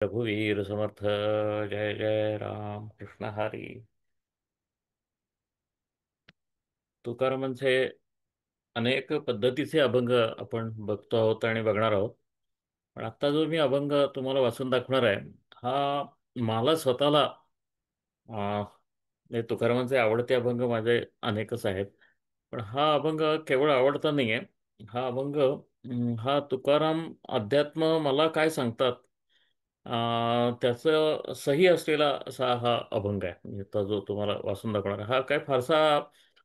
रघुवीर समर्थ. जय जय राम कृष्ण हरी. तुकारामांचे अनेक पद्धतीचे अभंग आपण बघतो आहोत आणि बघणार आहोत. पण आत्ता जो मी अभंग तुम्हाला वाचून दाखवणार आहे, हा मला स्वतःला म्हणजे तुकारामांचे आवडते अभंग माझे अनेकच आहेत. पण हा अभंग केवळ आवडता नाही आहे. हा अभंग हा तुकाराम अध्यात्म मला काय सांगतात त्याचं सही असलेला असा हा अभंग आहे. म्हणजे तो जो तुम्हाला वाचून दाखवणार आहे, हा काय फारसा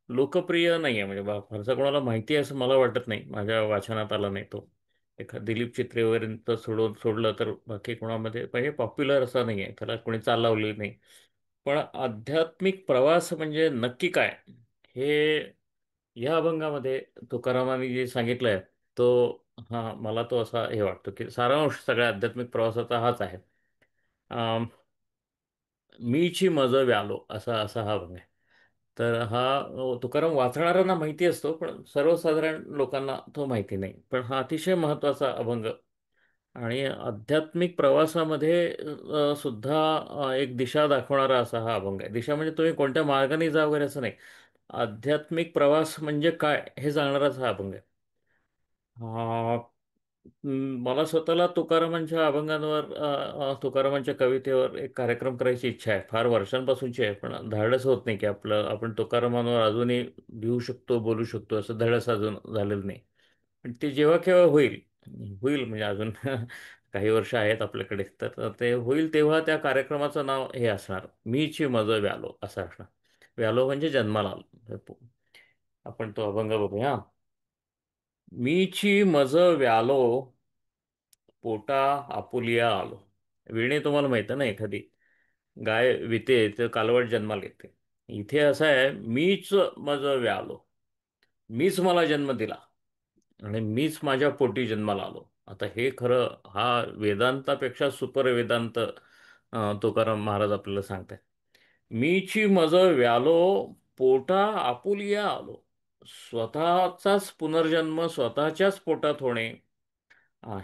लोकप्रिय नाही आहे. म्हणजे फारसा कोणाला माहिती आहे असं मला वाटत नाही. माझ्या वाचनात आला नाही तो. दिलीप चित्रे वगैरे सोडलं तर बाकी कोणामध्ये म्हणजे पॉप्युलर असा नाही आहे. त्याला कोणी चाल लावलेली नाही. पण आध्यात्मिक प्रवास म्हणजे नक्की काय, हे या अभंगामध्ये तुकारामांनी जे सांगितलंय, तो मला तो असा हे वाटतो की सारांश सगळ्या आध्यात्मिक प्रवासाचा हाच आहे. अम, मीची मज व्यालो असा असा हा अभंग आहे. तर हा तुकाराम वाचणाऱ्यांना माहिती असतो, पण सर्वसाधारण लोकांना तो माहिती नाही. पण हा अतिशय महत्त्वाचा अभंग आणि आध्यात्मिक प्रवासामध्ये सुद्धा एक दिशा दाखवणारा असा हा अभंग आहे. दिशा म्हणजे तुम्ही कोणत्या मार्गाने जा वगैरे असं नाही. आध्यात्मिक प्रवास म्हणजे काय हे सांगणाराच हा अभंग आहे. हा मला स्वतःला तुकारामांच्या अभंगांवर तुकारामांच्या कवितेवर एक कार्यक्रम करायची इच्छा आहे. फार वर्षांपासूनची आहे, पण धाडस होत नाही की आपण तुकारामांवर अजूनही लिहू शकतो, बोलू शकतो, असं धाडस अजून झालेलं नाही. पण ते जेव्हा केव्हा होईल, होईल म्हणजे अजून काही वर्ष आहेत आपल्याकडे, तर ते होईल तेव्हा त्या कार्यक्रमाचं नाव हे असणार, मीची मज व्यालो असं असणार. व्यालो म्हणजे जन्माला आलो. आपण तो अभंग बघूया. मीची मज व्यालो, पोटा आपुलिया आलो. विणे तुम्हाला माहित आहे ना, एखादी गाय विते तर कालवड जन्माला येते. इथे असं आहे, मीच मज व्यालो, मीच मला जन्म दिला आणि मीच माझ्या पोटी जन्माला आलो. आता हे खरं हा वेदांतापेक्षा सुपर वेदांत तुकाराम महाराज आपल्याला सांगताय. मीची मज व्यालो, पोटा आपुलिया आलो. स्वतःचाच पुनर्जन्म स्वतःच्याच पोटात होणे,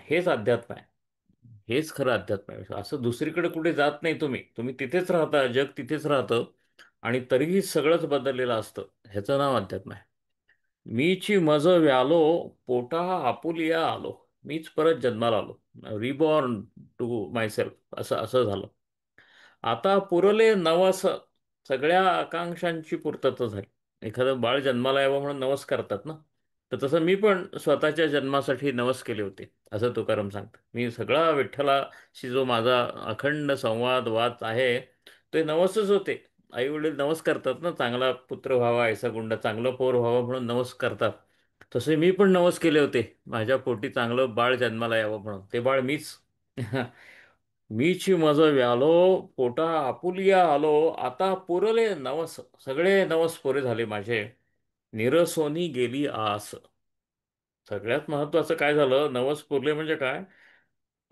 हेच अध्यात्म आहे. हेच खरं अध्यात्म आहे. असं दुसरीकडे कुठे जात नाही तुम्ही. तुम्ही तिथेच राहता, जग तिथेच राहतं आणि तरीही सगळंच बदललेलं असतं. ह्याचं नाव अध्यात्म आहे. मीची मज व्यालो, पोटा आपुलिया आलो. मीच परत जन्माला आलो, रिबॉर्न टू मायसेल्फ, असं असं झालं. आता पुरले नवस, सगळ्या आकांक्षांची पूर्तता झाली. एखादं बाळ जन्माला यावं म्हणून नवस करतात ना, तर तसं मी पण स्वतःच्या जन्मासाठी नवस केले होते, असं तुकाराम सांगतात. मी सगळा विठ्ठलाशी जो माझा अखंड संवाद वाद आहे, ते नवसच होते. आई वडील नवस करतात ना, चांगला पुत्र व्हावा, ऐसा गुंड, चांगलं पोर व्हावं म्हणून नवस करतात. तसे मी पण नवस केले होते, माझ्या पोटी चांगलं बाळ जन्माला यावं म्हणून. ते बाळ मीच. मीची मज व्यालो, पोटा आपुलिया आलो. आता पुरले नवस, सगळे नवस पुरे झाले माझे. निरसोनी गेली आस. सगळ्यात महत्वाचं काय झालं, नवस पुरले म्हणजे काय,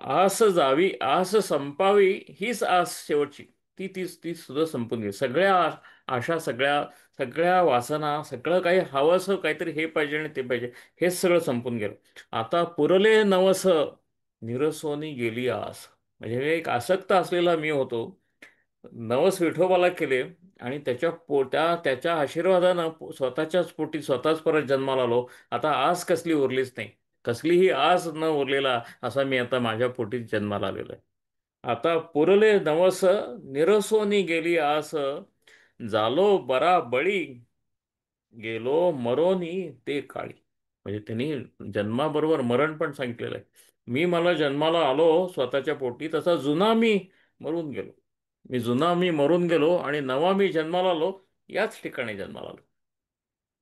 आस जावी, आस संपावी, हीच आस शेवटची. ती सुद्धा संपून गेली. सगळ्या आशा, सगळ्या सगळ्या वासना, सगळं काही हवंसं काहीतरी, हे पाहिजे आणि ते पाहिजे, हेच सगळं संपून गेलं. आता पुरले नवस, निरसोनी गेली आस. म्हणजे मी एक आसक्त असलेला मी होतो, नवस विठोबाला केले आणि त्याच्या आशीर्वादानं स्वतःच्याच पोटी स्वतःच परत जन्माला आलो. आता आस कसली उरलीच नाही. कसलीही आस न उरलेला असा मी आता माझ्या पोटीत जन्माला आलेलो आहे. आता पुरले नवस, निरसोनी गेली आस. झालो बरा बळी, गेलो मरोनी ते काळी. म्हणजे त्यांनी जन्माबरोबर मरण पण सांगितलेलं आहे. मला जन्माला आलो स्वतःच्या पोटी, तसा जुना मी मरून गेलो. मी मरून गेलो आणि नवा मी जन्माला आलो, याच ठिकाणी जन्माला आलो.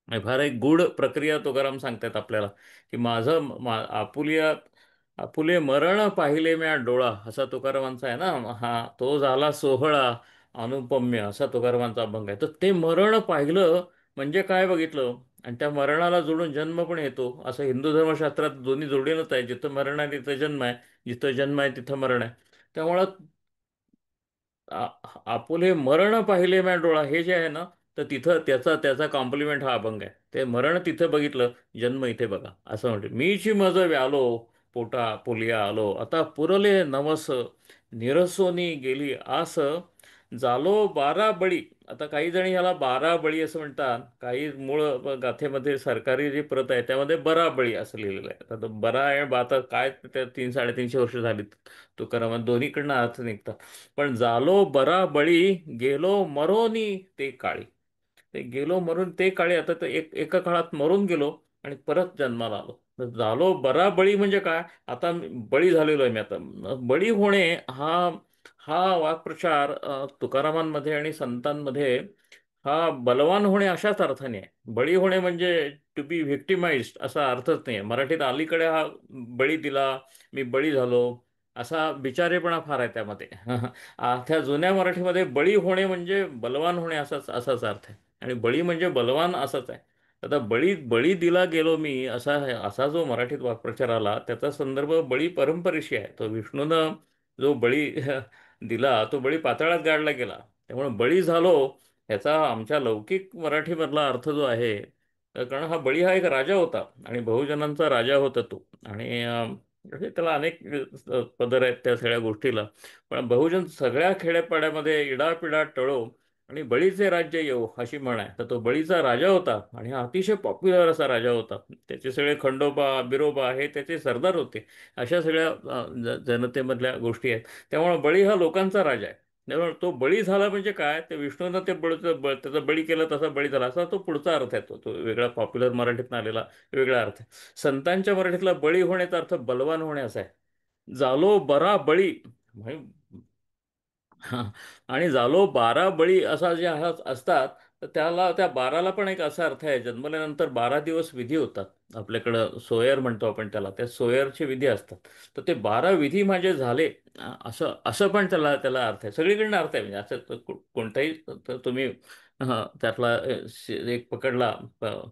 आणि फार एक गूढ प्रक्रिया तुकाराम सांगतात आपल्याला, की आपुले मरण पाहिले म्या डोळा, असा तुकारामांचा आहे ना. हा तो झाला सोहळा अनुपम्य, असा तुकारामांचा अभंग आहे. तर ते मरण पाहिलं म्हणजे काय बघितलं, आणि त्या मरणाला जोडून जन्म पण येतो, असं हिंदू धर्मशास्त्रात दोन्ही जोडलेलंच आहे. जिथं मरण आहे तिथं जन्म आहे, जिथं जन्म आहे तिथं मरण आहे. त्यामुळं आ- आपुले मरण पाहिले म्या डोळा, हे जे आहे ना, तर तिथं त्याचा त्याचा कॉम्प्लिमेंट हा अभंग आहे. ते मरण तिथं बघितलं, जन्म इथे बघा, असं म्हणते. मीची मज व्यालो, पोटा आपुलिया आलो. आता पुरले नवस, निरसोनी गेली आस, झालो बारा बळी. आता काही जणी ह्याला बारा बळी असं म्हणतात, काही मूळ गाथेमध्ये सरकारी जी प्रत आहे त्यामध्ये बरा बळी असं लिहिलेलं आहे. आता तो बरा आहे बा, आता काय त्या 300-350 वर्ष झाली तुकारामात दोन्हीकडनं अर्थ निघतात. पण झालो बरा बळी, गेलो मरोनी ते काळी. ते गेलो मरून ते काळी, आता तर एका काळात मरून गेलो आणि परत जन्माला आलो. तर झालो बरा बळी म्हणजे काय? आता बळी झालेलो आहे मी आता. बळी होणे हा हा वाक्प्रचार तुकारामांमध्ये आणि संतांमध्ये हा बलवान होणे अशाच अर्थाने आहे. बळी होणे म्हणजे टू बी व्हिक्टिमाइज्ड असा अर्थच नाही आहे. मराठीत अलीकडे हा बळी दिला, मी बळी झालो, असा बिचारेपणा फार आहे त्यामध्ये. त्या जुन्या मराठीमध्ये बळी होणे म्हणजे बलवान होणे असाच अर्थ आहे. आणि बळी म्हणजे बलवान असंच आहे. आता बळी बळी दिला गेलो मी असा जो मराठीत वाक्प्रचार आला त्याचा संदर्भ बळी परंपरेशी आहे. तो विष्णूनं जो बळी दिला तो बळी पाताळात गाडला गेला. त्यामुळे बळी झालो ह्याचा आमच्या लौकिक मराठीमधला अर्थ जो आहे, कारण हा बळी हा एक राजा होता आणि बहुजनांचा राजा होता तो. आणि म्हणजे त्याला अनेक पदर आहेत त्या सगळ्या गोष्टीला. पण बहुजन सगळ्या खेड्यापाड्यामध्ये इडापिडा टळो आणि बळीचे राज्य येऊ अशी म्हण आहे. तर तो बळीचा राजा होता आणि हा अतिशय पॉप्युलर असा राजा होता. त्याचे सगळे खंडोबा बिरोबा हे त्याचे सरदार होते. अशा सगळ्या जनतेमधल्या गोष्टी आहेत. त्यामुळे बळी हा लोकांचा राजा आहे. त्यामुळे तो बळी झाला म्हणजे काय, ते विष्णूनं ते त्याचा बळी केला तसा बळी झाला असा तो पुढचा अर्थ आहे. तो वेगळा पॉप्युलर मराठीतून आलेला वेगळा अर्थ आहे. संतांच्या मराठीतला बळी होण्याचा अर्थ बलवान होणे असा आहे. झालो बरा बळी म्हणजे हा. आणि झालो बारा बळी असा जे असतात, तर त्याला त्या बाराला पण एक असा अर्थ आहे. जन्मल्यानंतर 12 दिवस विधी होतात आपल्याकडं, सोयर म्हणतो आपण त्याला, त्या सोयरचे विधी असतात. तर ते 12 विधी माझे झाले, असं असं पण त्याला त्याला अर्थ आहे. सगळीकडनं अर्थ आहे. म्हणजे असं कोणताही तुम्ही त्यातला एक पकडला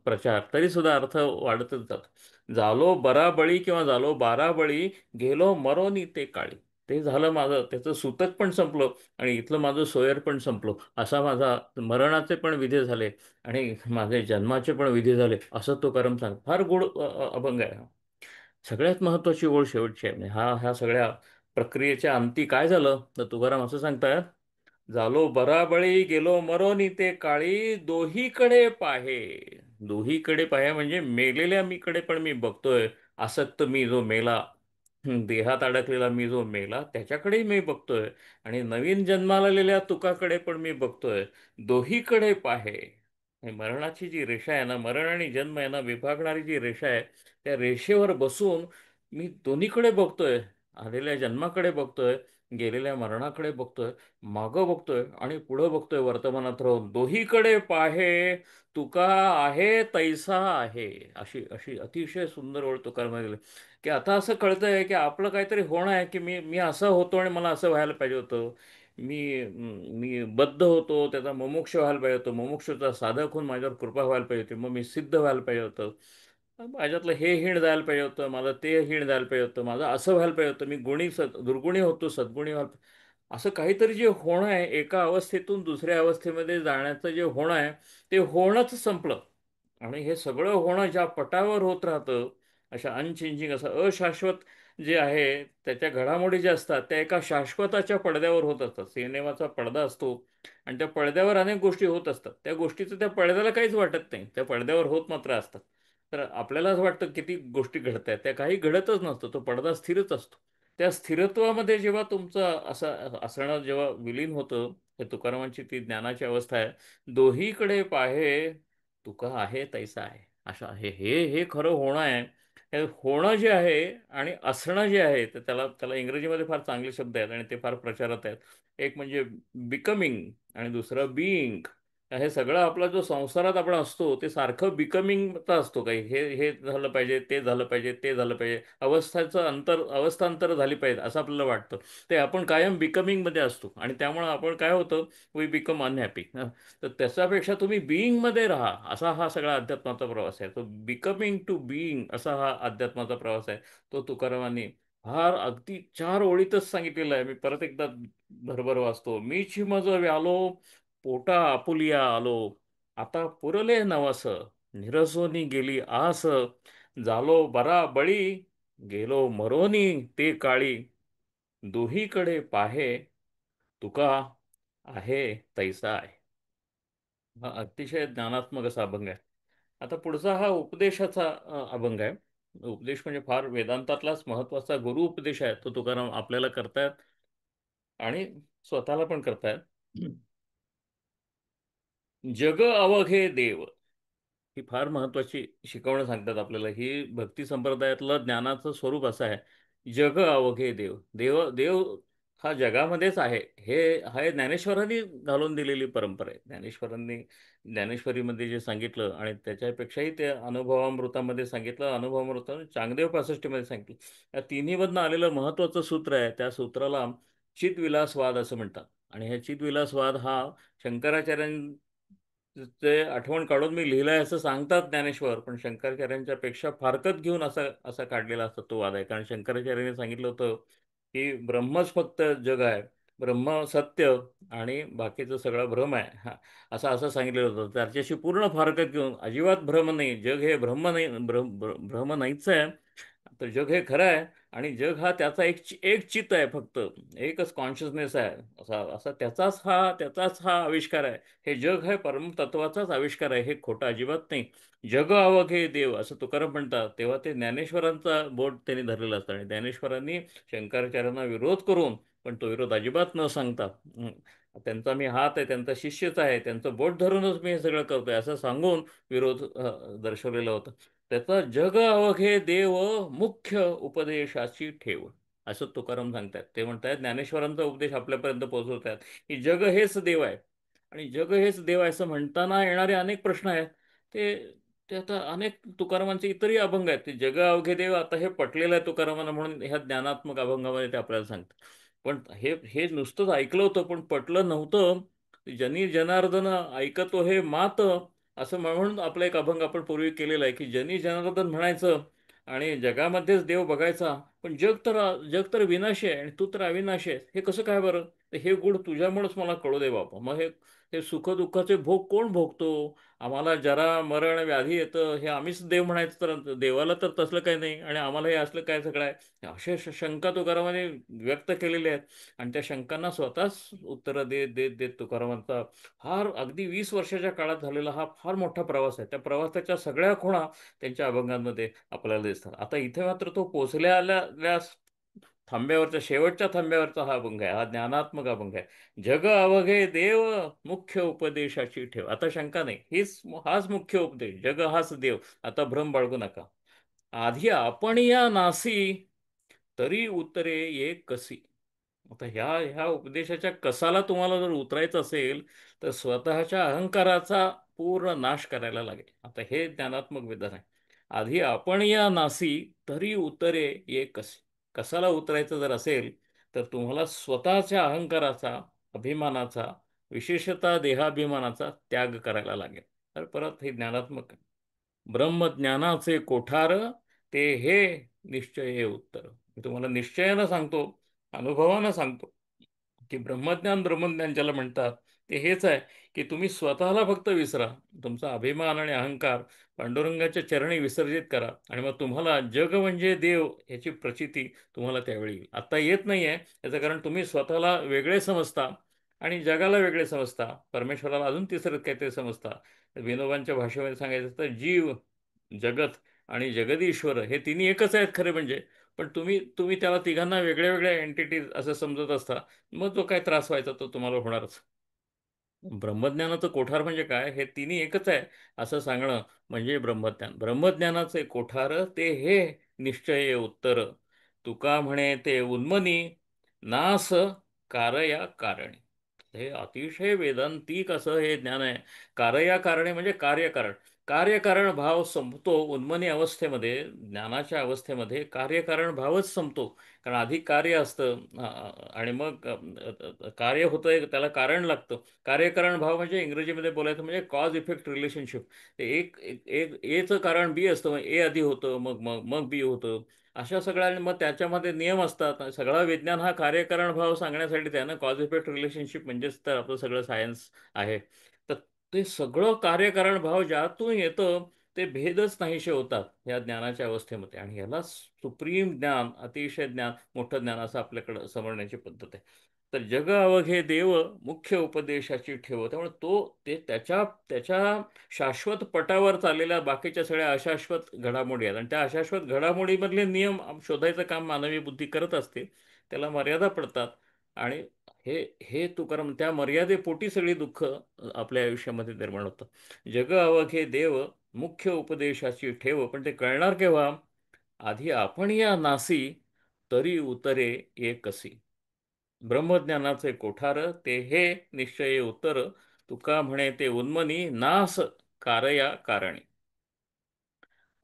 प्रचार तरी सुद्धा अर्थ वाढतच जातो. झालो बरा बळी किंवा झालो बारा बळी, गेलो मरोनी ते काळी. ते झालं माझं, त्याचं सूतक पण संपलं आणि इथलं माझं सोयर पण संपलो. असा माझा मरणाचे पण विधी झाले आणि माझे जन्माचे पण विधी झाले असं तो करम सांग. फार गोड अभंग आहे हा. सगळ्यात महत्वाची ओळ शेवटची आहे. म्हणजे ह्या सगळ्या प्रक्रियेच्या अंती काय झालं तर तुकाराम असं सांगतायत. झालो बराबळी गेलो मरोनी ते काळी, दोहीकडे पाहे. दोहीकडे पाहे म्हणजे मेलेल्या मीकडे पण मी बघतोय. आसक्त मी जो मेला, देहात अडकलेला मी जो मेला त्याच्याकडेही मी बघतोय. आणि नवीन जन्माला आलेल्या तुकाकडे पण मी बघतोय. दोहीकडे पाहे. हे मरणाची जी रेषा आहे ना, मरण आणि जन्म आहे ना विभागणारी जी रेषा आहे, त्या रेषेवर बसून मी दोन्हीकडे बघतोय. आलेल्या जन्माकडे बघतोय, गेलेल्या मरणाकडे बघतोय, मागं बघतोय आणि पुढं बघतोय वर्तमानात राहून. दोहीकडे पाहे, तुका आहे तैसा आहे. अशी अशी अतिशय सुंदर ओळ तुकाराम, की आता असं कळतंय की आपलं काहीतरी होणं आहे, की मी मी असं होतो आणि मला असं व्हायला पाहिजे होतं. मी बद्ध होतो, त्याचा मुमुक्ष व्हायला पाहिजे होतं, मुमुक्षचा साधक होऊन माझ्यावर कृपा व्हायला पाहिजे होती, मग मी सिद्ध व्हायला पाहिजे होतं. माझ्यातलं हे हीण जायला पाहिजे होतं, माझं ते हीण जायला पाहिजे होतं, माझं असं व्हायला पाहिजे होतं, मी दुर्गुणी होतो सद्गुणी व्हायला. असं काहीतरी जे होणं आहे, एका अवस्थेतून दुसऱ्या अवस्थेमध्ये जाण्याचं जे होणं आहे, ते होणंच संपलं. आणि हे सगळं होणं ज्या पटावर होत राहतं, अशा अनचेंजिंग असं अशाश्वत जे आहे, त्याच्या घडामोडी ज्या असतात त्या एका शाश्वताच्या पडद्यावर होत असतात. सिनेमाचा पडदा असतो आणि त्या पडद्यावर अनेक गोष्टी होत असतात. त्या गोष्टीचं त्या पडद्याला काहीच वाटत नाही, त्या पडद्यावर होत मात्र असतात. तर आपल्याला असं वाटतं किती गोष्टी घडत आहेत, त्या काही घडतच नसतं, तो पडदा स्थिरच असतो. त्या स्थिरत्वामध्ये जेव्हा तुमचं असं असणं जेव्हा विलीन होतं, हे तुकारामांची ती ज्ञानाची अवस्था आहे. दोहीकडे पाहे, तुका आहे तैसा आहे. अशा हे हे हे खरं होणं आहे. हे होणं जे आहे आणि असणं जे आहे, तर त्याला त्याला इंग्रजीमध्ये फार चांगले शब्द आहेत आणि ते फार प्रचारात आहेत. एक म्हणजे बिकमिंग आणि दुसरं बीइंग. हे सगळं आपला जो संसारात आपण असतो ते सारखं बिकमिंगचा असतो. काही हे हे झालं पाहिजे, ते झालं पाहिजे, ते झालं पाहिजे, अवस्थांतर झाली पाहिजे असं आपल्याला वाटतं. ते आपण कायम बिकमिंगमध्ये असतो आणि त्यामुळं आपण काय होतं, वी बिकम अनहॅपी. तर त्याच्यापेक्षा तुम्ही बिईंगमध्ये राहा, असा हा सगळा अध्यात्माचा प्रवास आहे. तो बिकमिंग टू बिईंग असा हा अध्यात्माचा प्रवास आहे. तो तुकारामांनी फार अगदी 4 ओळीतच सांगितलेला आहे. मी परत एकदा भरभर वाचतो. मीची मज व्यालो, पोटा आपुलिया आलो, आता पुरले नवस, निरसोनी गेली आस, झालो बरा बळी, गेलो मरोनी ते काळी. दोहीकडे पाहे तुका आहे तैसा आहे. हा अतिशय ज्ञानात्मक असा अभंग आहे. आता पुढचा हा उपदेशाचा अभंग आहे. उपदेश म्हणजे फार वेदांतातलाच महत्वाचा गुरु उपदेश आहे, तो तुकाराम आपल्याला करतायत आणि स्वतःला पण करतायत. जग अवघे देव, ही फार महत्वाची शिकवणं सांगतात आपल्याला. ही भक्ती संप्रदायातलं ज्ञानाचं स्वरूप असं आहे. जग अवघे देव, देव देव हा जगामध्येच आहे. हे ज्ञानेश्वरांनी घालून दिलेली परंपरा आहे. ज्ञानेश्वरीमध्ये जे सांगितलं आणि त्याच्यापेक्षाही ते अनुभवामृतामध्ये सांगितलं, अनुभवामृतामध्ये चांगदेव पासष्टीमध्ये सांगितलं. या तिन्हीमधनं आलेलं महत्वाचं सूत्र आहे. त्या सूत्राला चित्विलासवाद असं म्हणतात. आणि हे चित्विलासवाद हा शंकराचार्यां ते आठवण काढून मी लिहिलंय असं सांगतात ज्ञानेश्वर, पण शंकराचार्यांच्या पेक्षा फारकत घेऊन असा असा काढलेला असतो तो वाद आहे. कारण शंकराचार्यांनी सांगितलं होतं की ब्रह्मच फक्त जग आहे, ब्रह्म सत्य आणि बाकीचं सगळं भ्रम आहे. हा, असं असं सांगितलेलं होतं. त्याच्याशी पूर्ण फारकत घेऊन अजिबात भ्रम नाही, जग हे ब्रह्म नाही, भ्रम नाहीच आहे. तर जग हे खरं आहे आणि जग हा त्याचा एक चित्त आहे, फक्त एकच कॉन्शियसनेस आहे. असा असा त्याचाच हा आविष्कार आहे. हे जग हे परमतत्वाचाच आविष्कार आहे, हे खोटं अजिबात नाही. जग अवघे देव असं तुकाराम म्हणतात, तेव्हा ते ज्ञानेश्वरांचा बोट त्यांनी धरलेला असतं. आणि ज्ञानेश्वरांनी शंकराचार्यांना विरोध करून, पण तो विरोध अजिबात न सांगता, त्यांचा मी हात आहे, त्यांचा शिष्यच आहे, त्यांचं बोट धरूनच मी हे सगळं करतोय असं सांगून विरोध दर्शवलेला होता. त्याचा जग अवघे देव मुख्य उपदेशाची ठेव, असं तुकाराम सांगतात. ते म्हणतात ज्ञानेश्वरांचा उपदेश आपल्यापर्यंत पोहोचवतात की जग हेच देव आहे. आणि जग हेच देव आहे असं म्हणताना येणारे अनेक प्रश्न आहेत, ते ते आता अनेक तुकारामांचे इतरही अभंग आहेत. ते जग अवघे देव आता हे पटलेलं आहे तुकारामांना, म्हणून ह्या ज्ञानात्मक अभंगामध्ये ते आपल्याला सांगतात. पण हे हे नुसतंच ऐकलं होतं पण पटलं नव्हतं. जनी जनार्दन ऐकतो हे मात, असं म्हणून आपला एक अभंग आपण पूर्वी केलेला आहे की जनी जनार्दन म्हणायचं आणि जगामध्येच देव बघायचा. पण जग तर विनाशी आहे आणि तू तर अविनाशी आहे, हे कसं काय बरं? तर हे गुण तुझ्यामुळेच मला कळू दे बाबा. मग हे हे सुखदुःखाचे भोग कोण भोगतो? आम्हाला जरा मरण व्याधी येतं, हे आम्हीच देव म्हणायचं, तर देवाला तर तसलं काही नाही आणि आम्हाला हे असलं काय सगळं आहे, अशा शंका तुकारामाने व्यक्त केलेल्या आहेत. आणि त्या शंकांना स्वतःच उत्तरं देत देत देत तुकारामांचा फार अगदी 20 वर्षाच्या काळात झालेला हा फार मोठा प्रवास आहे. त्या प्रवासाच्या सगळ्या खुणा त्यांच्या अभंगांमध्ये आपल्याला दिसतात. आता इथे मात्र तो पोचलेल्या थांब्यावरच्या शेवटच्या थांब्यावरचा हा अभंग आहे, हा ज्ञानात्मक अभंग आहे. जग अवघे देव मुख्य उपदेशाची ठेव. आता शंका नाही, हाच मुख्य उपदेश, जग हाच देव. आता भ्रम बाळगू नका. आधी आपण या नासी तरी उतरे ये कसी. आता ह्या ह्या उपदेशाच्या कसाला तुम्हाला जर उतरायचं असेल तर स्वतःच्या अहंकाराचा पूर्ण नाश करायला लागेल. आता हे ज्ञानात्मक विधान आहे. आधी आपण या नासी तरी उतरे ये कसी. कसाला उतरायचं जर असेल तर तुम्हाला स्वतःच्या अहंकाराचा, अभिमानाचा, विशेषतः देहाभिमानाचा त्याग करायला लागेल. तर परत हे ज्ञानात्मक आहे. ब्रह्मज्ञानाचे कोठार ते हे निश्चय हे उत्तर. मी तुम्हाला निश्चयानं सांगतो, अनुभवानं सांगतो की ब्रह्मज्ञान ज्याला म्हणतात ते हेच आहे की तुम्ही स्वतःला फक्त विसरा. तुमचा अभिमान आणि अहंकार पांडुरंगाच्या चरणी विसर्जित करा आणि मग तुम्हाला जग म्हणजे देव याची प्रचिती तुम्हाला त्यावेळी येईल. आता येत नाही आहे, याचं कारण तुम्ही स्वतःला वेगळे समजता आणि जगाला वेगळे समजता, परमेश्वराला अजून तिसरं काहीतरी समजता. विनोबांच्या भाषेमध्ये सांगायचं तर जीव, जगत आणि जगदीश्वर हे तिन्ही एकच आहेत खरे म्हणजे. पण तुम्ही तुम्ही त्याला तिघांना वेगळ्या वेगळ्या एंटिटीज असं समजत असता. मग जो काय त्रास व्हायचा तो तुम्हाला होणारच. ब्रह्मज्ञानाचं कोठार म्हणजे काय, हे तिन्ही एकच आहे असं सांगणं म्हणजे ब्रह्मज्ञान. ब्रह्मज्ञानाचे कोठार ते हे निश्चय उत्तर, तुका म्हणे ते उन्मनी नास कारया कारणे. हे अतिशय वेदांतिक असं हे ज्ञान आहे. कारया कारणे म्हणजे कार्यकारण. कार्यकारण भाव संपतो उन्मनी अवस्थेमध्ये. ज्ञानाच्या अवस्थेमध्ये कार्यकारण भावच संपतो. कारण आधी कार्य असतं आणि मग कार्य होतं, त्याला कारण लागतं. कार्यकारण भाव म्हणजे इंग्रजीमध्ये बोलायचं म्हणजे कॉज इफेक्ट रिलेशनशिप. एक एक एक एचं कारण बी असतं, मग ए आधी होतं, मग मग मग बी होतं. अशा सगळ्या मग त्याच्यामध्ये नियम असतात. सगळा विज्ञान हा कार्यकारण भाव सांगण्यासाठी आहे ना. कॉज इफेक्ट रिलेशनशिप म्हणजेच तर आपलं सगळं सायन्स आहे. तर ते सगळं कार्यकारण भाव ज्यातून येतं ते भेदच नाहीसे होतात या ज्ञानाच्या अवस्थेमध्ये. आणि याला सुप्रीम ज्ञान, अतिशय ज्ञान, मोठं ज्ञान असं आपल्याकडं समजण्याची पद्धत आहे. तर जग अवघे देव, मुख्य उपदेशाची ठेव. त्यामुळे ते त्याच्या त्याच्या शाश्वत पटावर चाललेल्या बाकीच्या सगळ्या अशाश्वत घडामोडी आहेत, आणि त्या अशाश्वत घडामोडीमधले नियम शोधायचं काम मानवी बुद्धी करत असते. त्याला मर्यादा पडतात. आणि हे हे तुकाराम त्या मर्यादेपोटी सगळी दुःख आपल्या आयुष्यामध्ये निर्माण होतं. जग अवघे देव, मुख्य उपदेशाची ठेव. पण ते कळणार केव्हा? आधी आपण या नासी, तरी उतरे कसी. ब्रह्मज्ञानाचे कोठार ते हे निश्चय उत्तर. तुका म्हणे ते उन्मनी नास कारया कारणी.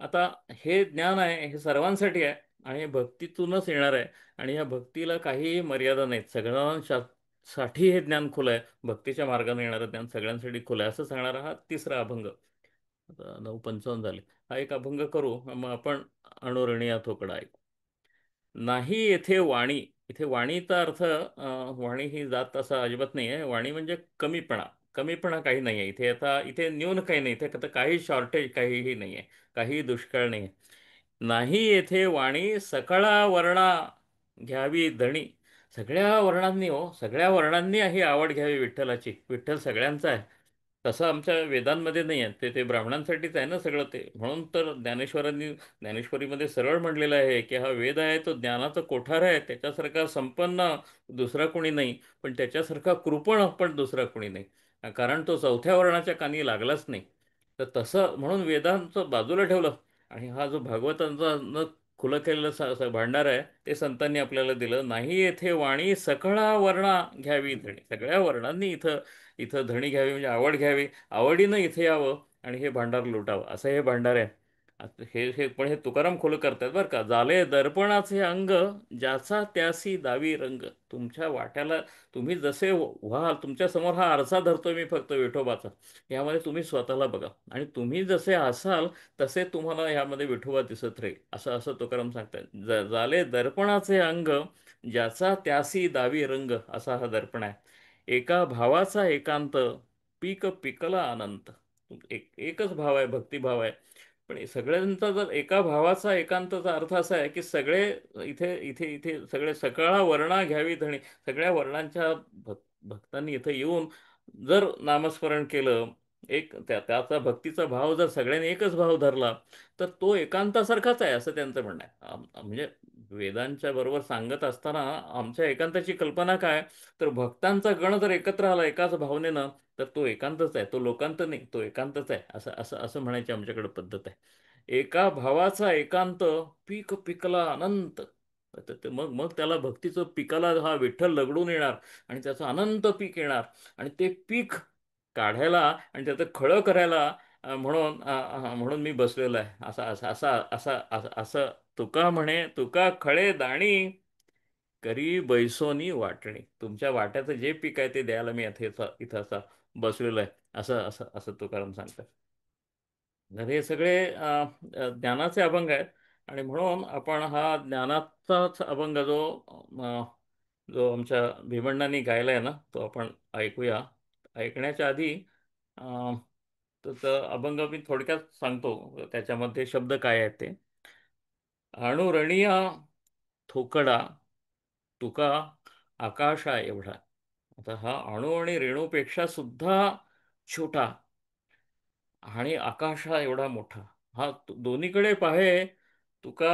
आता हे ज्ञान आहे, हे सर्वांसाठी आहे, आणि हे भक्तीतूनच येणार आहे. आणि या भक्तीला काहीही मर्यादा नाहीत. सगळ्यांसाठी हे ज्ञान खुलं आहे. भक्तीच्या मार्गाने येणारं ज्ञान सगळ्यांसाठी खुलं आहे, असं सांगणारा हा तिसरा अभंग. आता 9:55 झाले. हा एक अभंग करू, मग आपण अणुरणीया थोकडा ऐकू. नाही येथे वाणी. इथे वाणीचा अर्थ वाणी ही जात असा अजिबात नाही आहे. वाणी म्हणजे कमीपणा. कमीपणा काही नाही आहे इथे. आता इथे न्यून काही नाही, इथे आता काही शॉर्टेज काहीही नाही आहे, काही दुष्काळ नाही आहे. नाही येथे वाणी सकळा वर्णा घ्यावी धणी. सगळ्या वर्णांनी, हो सगळ्या वर्णांनी ही आवड घ्यावी विठ्ठलाची. विठ्ठल सगळ्यांचा आहे. तसं आमच्या वेदांमध्ये नाही आहे. ते ते ब्राह्मणांसाठीच आहे ना सगळं ते. म्हणून तर ज्ञानेश्वरांनी ज्ञानेश्वरीमध्ये सरळ म्हणलेलं आहे की हा वेद आहे तो ज्ञानाचा कोठार आहे. त्याच्यासारखा संपन्न दुसरा कोणी नाही, पण त्याच्यासारखा कृपण पण दुसरा कोणी नाही, कारण तो चौथ्या वर्णाच्या कानी लागलाच नाही. तर तसं म्हणून वेदांचं बाजूला ठेवलं. आणि हा जो भागवतांचा न खुलं केलेलं भांडार आहे, ते संतांनी आपल्याला दिलं. नाही येथे वाणी सकळा वर्णा घ्यावी धणी. सगळ्या वर्णांनी इथं इथं धणी घ्यावी म्हणजे आवड घ्यावी. आवडीनं इथे यावं आणि हे भांडार लुटावं, असं हे भांडार आहे. आता हे हे पण हे तुकाराम खोल करतात बरं का. झाले दर्पणाचे अंग, ज्याचा त्यासी दावी रंग. तुमच्या वाट्याला तुम्ही जसे व्हाल, तुमच्या समोर हा आरसा धरतोय मी फक्त विठोबाचा, यामध्ये तुम्ही स्वतःला बघा. आणि तुम्ही जसे असाल तसे तुम्हाला यामध्ये विठोबा दिसत राहील, असं असं तुकाराम सांगतात. झाले दर्पणाचे अंग, ज्याचा त्यासी दावी रंग. असा हा दर्पण आहे. एका भावाचा एकांत, पीक पिकला अनंत. एकच भाव आहे, भक्तिभाव आहे. पण सगळ्यांचा जर एका भावाचा एकांतचा अर्थ असा आहे की सगळे इथे इथे इथे सगळे सकळा वर्णा घ्यावी धणी. सगळ्या वर्णांच्या भक्तांनी इथे येऊन जर नामस्मरण केलं, त्याचा भक्तीचा भाव जर सगळ्यांनी एकच भाव धरला, तर तो एकांतासारखाच आहे असं त्यांचं म्हणणं आहे. म्हणजे वेदांच्या बरोबर सांगत असताना आमच्या एकांताची कल्पना काय? तर भक्तांचा गण जर एकत्र आला एकाच भावनेनं, तर तो एकांतच आहे, तो लोकांत नाही, तो एकांतच आहे, असं असं असं म्हणायची आमच्याकडे पद्धत आहे. एका भावाचा एकांत, पीक पिकला अनंत. मग मग त्याला भक्तीचं पिकाला हा विठ्ठल लगडून येणार, आणि त्याचं अनंत पीक येणार. आणि ते पीक काढायला आणि त्याचं खळं करायला म्हणून मी बसलेलो आहे. असा असा असा असा असं असं तुका म्हणे. तुका खळे दाणी, करी बैसोनी वाटणी. तुमच्या वाट्याचं जे पीक आहे ते द्यायला मी इथं असा बसलेलो आहे, असं असं असं तुकाराम सांगतात. तर हे सगळे ज्ञानाचे अभंग आहेत. आणि म्हणून आपण हा ज्ञानाचाच अभंग जो आमच्या भीमण्णांनी गायला आहे ना, तो आपण ऐकूया. ऐकण्याच्या आधी अ, तर अभंग मी थोडक्यात सांगतो, त्याच्यामध्ये शब्द काय आहेत ते. अणुरणिया थोकडा, तुका आकाशा एवढा. आता हा अणू आणि रेणूपेक्षा सुद्धा छोटा, आणि आकाशा एवढा मोठा. हा दोन्हीकडे पाहे तुका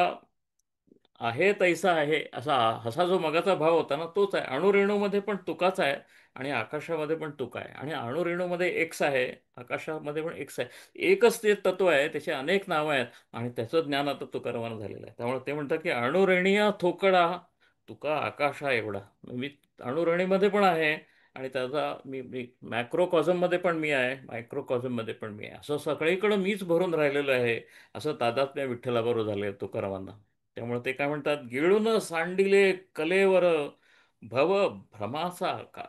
आहे तैसा आहे. असा जो मगाचा भाव होता ना, तोच आहे. अणुरेणूमध्ये पण तुकाच आहे, आणि आकाशामध्ये पण तुका आहे. आणि अणुरेणूमध्ये एक्स आहे, आकाशामध्ये पण एक्स आहे. एकच ते तत्व आहे, त्याचे अनेक नावं आहेत. आणि त्याचं ज्ञान आता तुकारामानं झालेलं आहे. त्यामुळे ते म्हणतात की अणुरेणिया थोकडा, तुका आकाशा एवढा. मी अणुरेणीमध्ये पण आहे, आणि त्याचा मी मी मॅक्रोकॉझममध्ये पण मी आहे, मायक्रोकॉझममध्ये पण मी आहे. असं सगळीकडं मीच भरून राहिलेलं आहे. असं तादात्म्य विठ्ठलाबरोबर झालं आहे तुकारामांना. त्यामुळे ते काय म्हणतात, गिळून सांडिले कलेवर, भव भ्रमाचा आकार.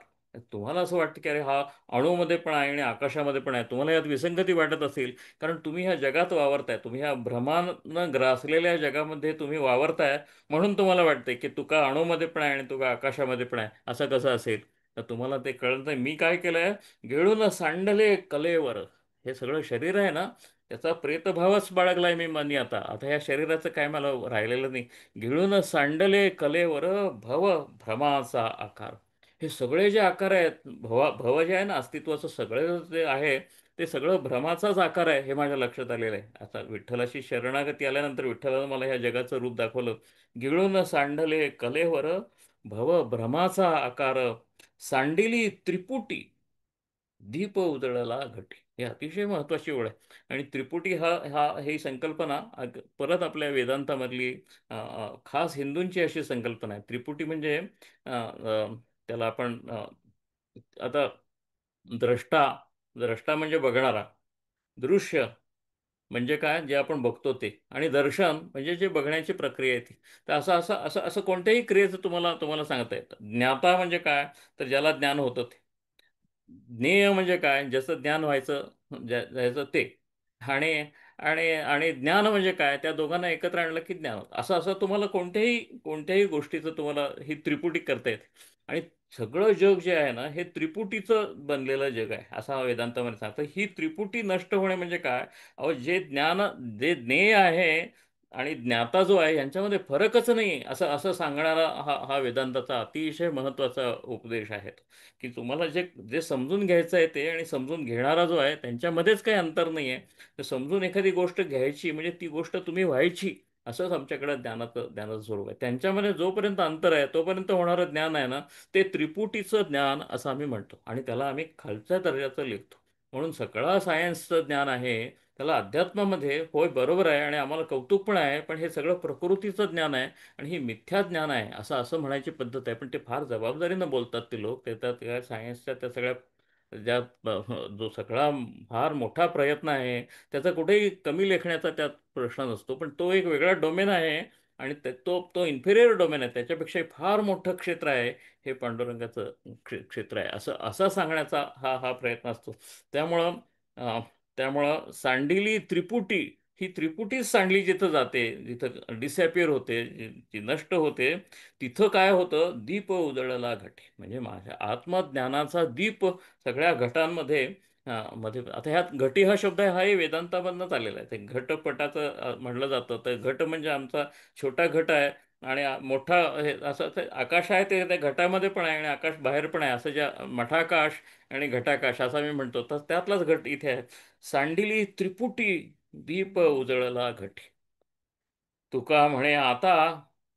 तुम्हाला असं वाटतं की अरे हा अणूमध्ये पण आहे आणि आकाशामध्ये पण आहे, तुम्हाला यात विसंगती वाटत असेल, कारण तुम्ही ह्या जगात वावरताय, तुम्ही ह्या भ्रमानं ग्रासलेल्या जगामध्ये तुम्ही वावरताय. म्हणून तुम्हाला वाटतंय की तुका अणूमध्ये पण आहे आणि तुका आकाशामध्ये पण आहे, असं कसं असेल. तर तुम्हाला ते कळत नाही. मी काय केलंय, गिळून सांडले कलेवर. हे सगळं शरीर आहे ना, त्याचा प्रेतभावच बाळगलाय मी मनी. आता आता या शरीराचं काय मला राहिलेलं नाही. गिळून सांडले कलेवर भव भ्रमाचा आकार. हे सगळे जे आकार आहेत, भव जे आहे ना, अस्तित्वाचं सगळं जे आहे, ते सगळं भ्रमाचाच आकार आहे, हे माझ्या लक्षात आलेलं आहे. आता विठ्ठलाशी शरणागती आल्यानंतर विठ्ठलानं मला ह्या जगाचं रूप दाखवलं. गिळून सांडले कलेवर भव भ्रमाचा आकार, सांडिली त्रिपुटी दीप उजळला घटी. हे अतिशय महत्वाची ओळ आहे. आणि त्रिपुटी ही संकल्पना परत आपल्या वेदांतामधली खास हिंदूंची अशी संकल्पना आहे. त्रिपुटी म्हणजे त्याला आपण आता द्रष्टा, द्रष्टा म्हणजे बघणारा, दृश्य म्हणजे काय, जे आपण बघतो ते, आणि दर्शन म्हणजे जे बघण्याची प्रक्रिया आहे ती. तर असं असं असं असं कोणत्याही क्रियेचं तुम्हाला तुम्हाला सांगता येतं. ज्ञाता म्हणजे काय, तर ज्याला ज्ञान होतं ते. ज्ञेय म्हणजे काय, ज्याचं ज्ञान व्हायचं, ज्याचं ते. आणि आणि आणि ज्ञान म्हणजे काय, त्या दोघांना एकत्र आणलं की ज्ञान होतं. असं असं तुम्हाला कोणत्याही कोणत्याही गोष्टीचं तुम्हाला ही त्रिपुटी करता येते. आणि सगळं जग जे आहे ना, हे त्रिपुटीचं बनलेलं जग आहे, असं हा वेदांतामध्ये सांगतं. ही त्रिपुटी नष्ट होणे म्हणजे काय, अहो जे ज्ञान, जे ज्ञेय आहे आणि ज्ञाता जो आहे, यांच्यामध्ये फरकच नाही, असं असं सांगणारा हा वेदांताचा अतिशय महत्त्वाचा उपदेश आहे. की तुम्हाला जे जे समजून घ्यायचं आहे ते, आणि समजून घेणारा जो आहे, त्यांच्यामध्येच काही अंतर नाही आहे. तर समजून एखादी गोष्ट घ्यायची म्हणजे ती गोष्ट तुम्ही व्हायची, असंच आमच्याकडे ज्ञानाचं स्वरूप आहे. त्यांच्यामध्ये जोपर्यंत अंतर आहे तोपर्यंत होणारं ज्ञान आहे ना, ते त्रिपुटीचं ज्ञान असं आम्ही म्हणतो, आणि त्याला आम्ही खालच्या दर्जाचं लिखतो. म्हणून सगळं सायन्सचं ज्ञान आहे, त्याला अध्यात्मामध्ये होय बरोबर आहे, आणि आम्हाला कौतुक पण आहे, पण हे सगळं प्रकृतीचं ज्ञान आहे, आणि ही मिथ्या ज्ञान आहे, असं असं म्हणायची पद्धत आहे. पण ते फार जबाबदारीनं बोलतात ते लोक. ते त्या सायन्सच्या त्या सगळ्या ज्या जो सगळा फार मोठा प्रयत्न आहे, त्याचा कुठेही कमी लेखण्याचा त्यात प्रश्न नसतो, पण तो एक वेगळा डोमेन आहे. आणि तो तो इन्फेरियर डोमेन आहे, त्याच्यापेक्षाही फार मोठं क्षेत्र आहे हे पांडुरंगाचं क्षेत्र आहे, असं असं सांगण्याचा हा हा प्रयत्न असतो. त्यामुळं त्यामुळं सांडिली त्रिपुटी, ही त्रिपुटीच सांडली जिथं जाते, जिथं डिसॅपिअर होते, जी नष्ट होते, तिथं काय होतं, दीप उजळला घटे. म्हणजे माझ्या आत्मज्ञानाचा दीप सगळ्या घटांमध्ये मध्ये. आता ह्यात घटी हा शब्द आहे, हाही वेदांतामधनंच आलेला आहे. ते घटपटाचं म्हणलं जातं. तर घट म्हणजे आमचा छोटा घट आहे, आणि मोठा हे असं ते आकाश आहे, ते त्या घटामध्ये पण आहे आणि आकाश बाहेर पण आहे, असं ज्या मठाकाश आणि घटाकाश असं मी म्हणतो, तर त्यातलाच घट इथे आहे. सांडिली त्रिपुटी दीप उजळला घटी. तुका म्हणे आता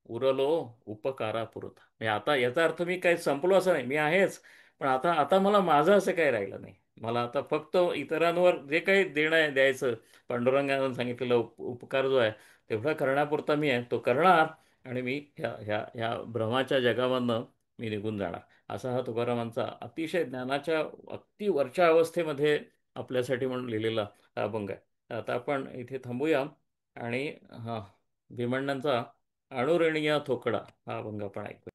उरलो उपकारा पुरता. म्हणजे आता याचा अर्थ मी काही संपलो असं नाही, मी आहेच, पण आता आता मला माझं असं काही राहिलं नाही. मला आता फक्त इतरांवर जे काही देणं आहे द्यायचं, पांडुरंगानं सांगितलेला उपकार जो आहे, तेवढा करण्यापुरता मी आहे, तो करणार. आणि मी ह्या ह्या ह्या भ्रमाच्या जगामधनं मी निघून जाणार. असा हा तुकारामांचा अतिशय ज्ञानाच्या अगदी वरच्या अवस्थेमध्ये आपल्यासाठी म्हणून लिहिलेला हा अभंग आहे. आता आपण इथे थांबूया, आणि हा भीमण्णांचा अणुरणीय थोकडा हा अभंग आपण ऐकूया.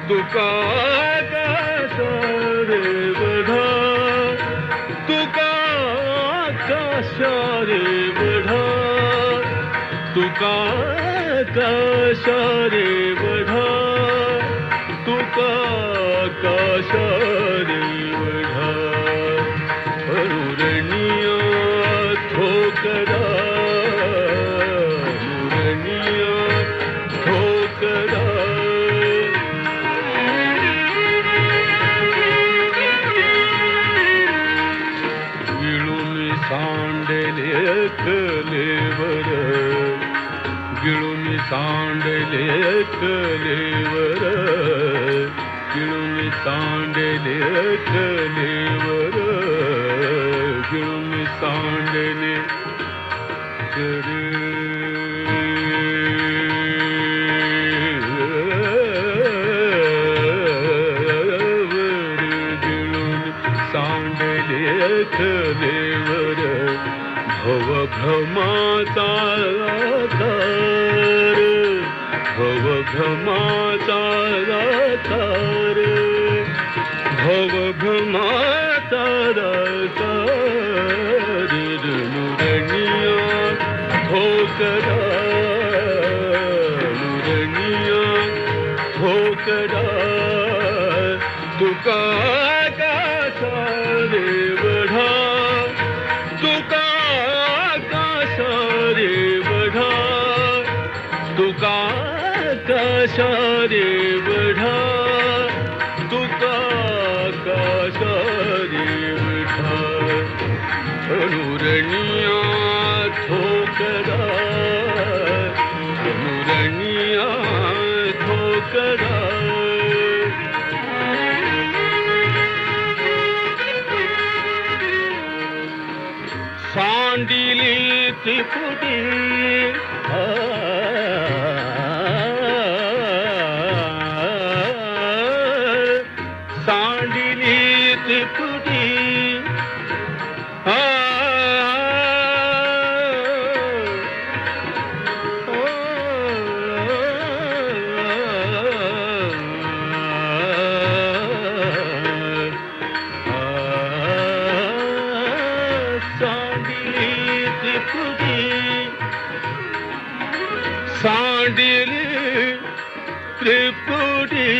तुका कसा रे बढा, तुका कसा रे बढा, तुका कसा रे बढा, तुका कसा रे बढा. अरुरणीय ठोकरा, अरुरणीय ठोकरा. सांडले कलेवर, गिळून सांडले कलेवर, गिळून सांडले कलेवर, गिळून सांडले गिळून सांडले घमाचा तार, घमाचा तार, घमाचा तार, नुरनिया ठोकरा, नुरनिया ठोकरा, तुका का सारे बढ़ा, तुका का सारे बढ़ा, तुका का सारे बढ़ा, तुका का सारे बढ़ा, नुरनिया ठोकरा, नुरनिया ठोकरा, सांडिली त्रिपुटी, सांडिली त्रिपुटी, सांडिली त्रिपुटी,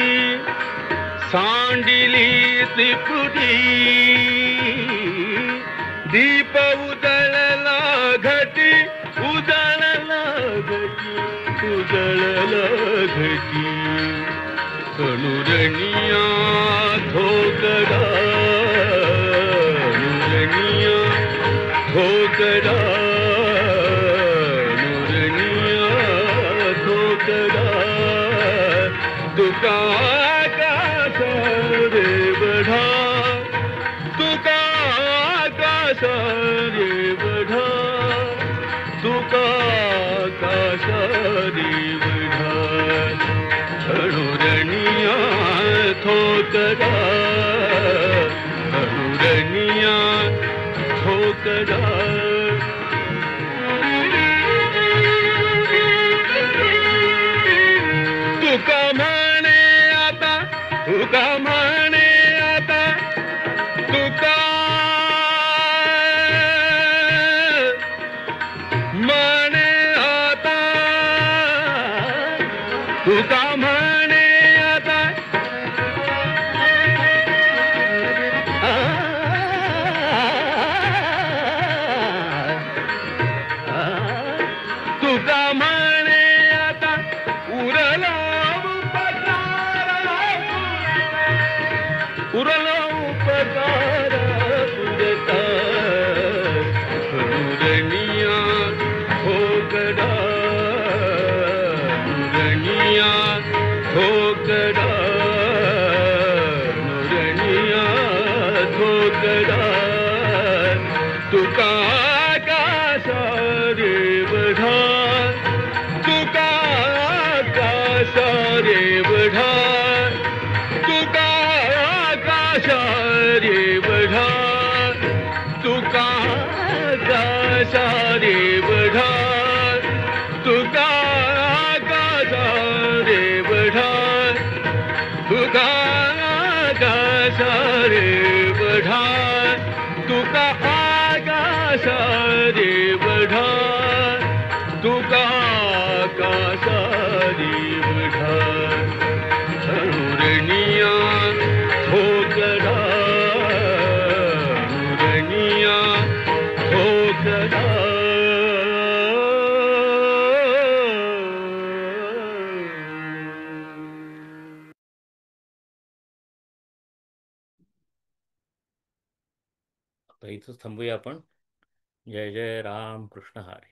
सांडिली त्रिपुटी, दीप उजळला घटी, उजळला घटी, उजळला घटी, नुरनिया ठोकरा, नुरनिया ठोकरा, नुरनिया ठोकरा, तुका का सारे बढ़ा, तुका का सारे बढ़ा, तुका का सारे बढ़ा, नुरनिया ठोकरा, नुरनिया ठोकरा, तुका म्हणे आता, तुका म्हणे आता, तुका म्हणे आता, तुका म्हणे आता, तुका म्हणे आता, उरला उपकारा, उरला उपकार पुरता, नुरनिया ठोकरा, नुरनिया ठोकरा, नुरनिया ठोकरा, तुका का सारे बढ़ा, तुका का सारे बढ़ा, तुका का सारे बढ़ा, तुका का सारे बढ़ा, तुका का सारे बढ़ा, तुका का सारे बढ़ा, तुका का सारे बढ़ा, तुका का सारे बढ़ा, नुरनिया ठोकरा, नुरनिया ठोकरा, आता इथंच थांबूया आपण. जय जय राम कृष्ण हरी.